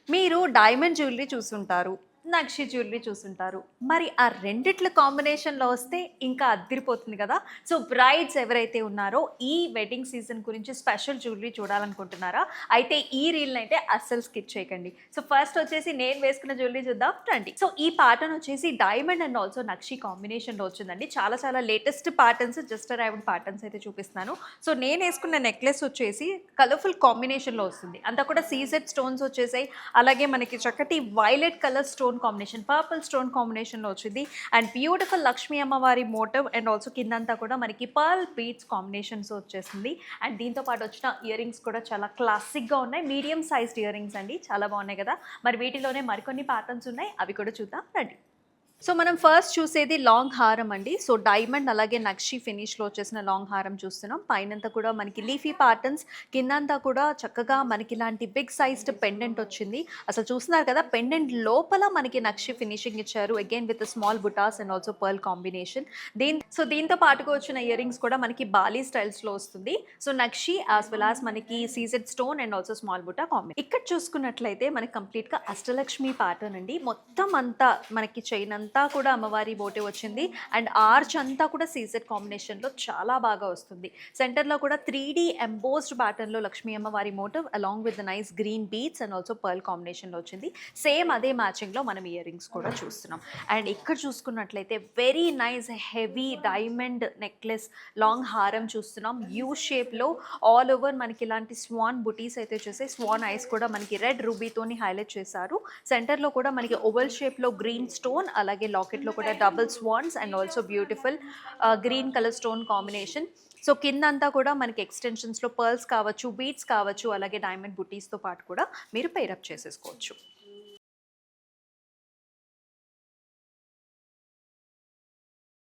మీరు diamond jewellery చూసుంటారు. నక్షి jewellery చూసుంటారు. మరి ఆ రెండిట్ల కాంబినేషన్‌లో వస్తే ఇంకా అద్దిరిపోతుంది గదా! సో, బ్రైడ్స్ ఎవరైతే ఉన్నారో ఈ వెడ్డింగ్ సీజన్ గురించి స్పెషల్ జ్యువెలరీ చూడాలనుకుంటున్నారా? అయితే ఈ రీల్‌నైతే అస్సలు స్కిప్ చేయకండి. సో, ఫస్ట్ వచ్చేసి నేను వేసుకున్న జ్యువెలరీ చూద్దాం రండి. సో, ఈ ప్యాటర్న్ వచ్చేసి డైమండ్ అండ్ ఆల్సో నక్షి కాంబినేషన్‌లో వచ్చిందండి. చాలా చాలా latest patterns just arrived patterns అయితే చూపిస్తున్నాను. సో, నేనేసుకున్న నెక్లెస్ వచ్చేసి కలర్‌ఫుల్ కాంబినేషన్‌లో వస్తుంది. అంతా కూడా సీజెడ్ స్టోన్స్ వచ్చేసాయి. అలాగే మనకి చక్కటి violet colour stone combination, purple stone కాంబినేషన్‌లో వచ్చింది. అండ్ బ్యూటిఫుల్ లక్ష్మీ అమ్మవారి మోటివ్ అండ్ ఆల్సో కిందంతా కూడా మనకి పర్ల్ బీడ్స్ కాంబినేషన్స్ వచ్చేసింది. అండ్ దీంతో పాటు వచ్చిన ఇయర్ రింగ్స్ కూడా చాలా క్లాసిక్‌గా ఉన్నాయి. మీడియం సైజ్డ్ ఇయర్ రింగ్స్ అండి. చాలా బాగున్నాయి కదా! మరి వీటిలోనే మరికొన్ని ప్యాటర్న్స్ ఉన్నాయి. అవి కూడా చూద్దాం రండి. సో, మనం ఫస్ట్ చూసేది లాంగ్ హారం అండి. సో, డైమండ్ అలాగే నక్షి ఫినిష్‌లో వచ్చేసిన లాంగ్ హారం చూస్తున్నాం. పైనంతా కూడా మనకి లీఫీ ప్యాటర్న్స్, కిందంతా కూడా చక్కగా మనకి ఇలాంటి బిగ్ సైజ్డ్ పెండెంట్ వచ్చింది. అసలు చూస్తున్నారు కదా! పెండెంట్ లోపల మనకి నక్షి ఫినిషింగ్ ఇచ్చారు. అగైన్ విత్ స్మాల్ బుటాస్ అండ్ ఆల్సో పర్ల్ కాంబినేషన్. దీంతో పాటుగా వచ్చిన ఇయర్ రింగ్స్ కూడా మనకి బాలీ స్టైల్స్‌లో వస్తుంది. సో, నక్షి యాస్ వెల్ యాస్ మనకి CZ stone and also small బుటా ఇక్కడ చూసుకున్నట్లయితే మనకి కంప్లీట్‌గా అష్టలక్ష్మి ప్యాటర్న్ అండి. మొత్తం అంతా మనకి చైన్ అంతా కూడా అమ్మవారి బోటే వచ్చింది. అండ్ ఆర్చ్ అంతా కూడా సీజెడ్ కాంబినేషన్‌లో చాలా బాగా వస్తుంది. సెంటర్‌లో కూడా 3D ఎంబోస్డ్ ప్యాటర్న్‌లో లక్ష్మీ అమ్మవారి motif along with the nice green beads and also pearl కాంబినేషన్‌లో వచ్చింది. సేమ్ అదే మ్యాచింగ్‌లో మనం ఇయర్ రింగ్స్ కూడా చూస్తున్నాం. అండ్ ఇక్కడ చూసుకున్నట్లయితే very nice heavy diamond necklace long హారం చూస్తున్నాం. యూ షేప్‌లో ఆల్ ఓవర్ మనకి ఇలాంటి స్వాన్ బుటీస్ అయితే వచ్చేసాయి. స్వాన్ ఐస్ కూడా మనకి రెడ్ రూబీతోని హైలైట్ చేశారు. సెంటర్‌లో కూడా మనకి ఓవల్ షేప్‌లో గ్రీన్ స్టోన్, అలాగే లాకెట్లో కూడా double swans and also beautiful green colour stone combination. So, కిందంతా కూడా మనకి ఎక్స్టెన్షన్స్‌లో పర్ల్స్ కావచ్చు, బీడ్స్ కావచ్చు, అలాగే డైమండ్ బుటీస్‌తో పాటు కూడా మీరు పెయిరప్ చేసేసుకోవచ్చు.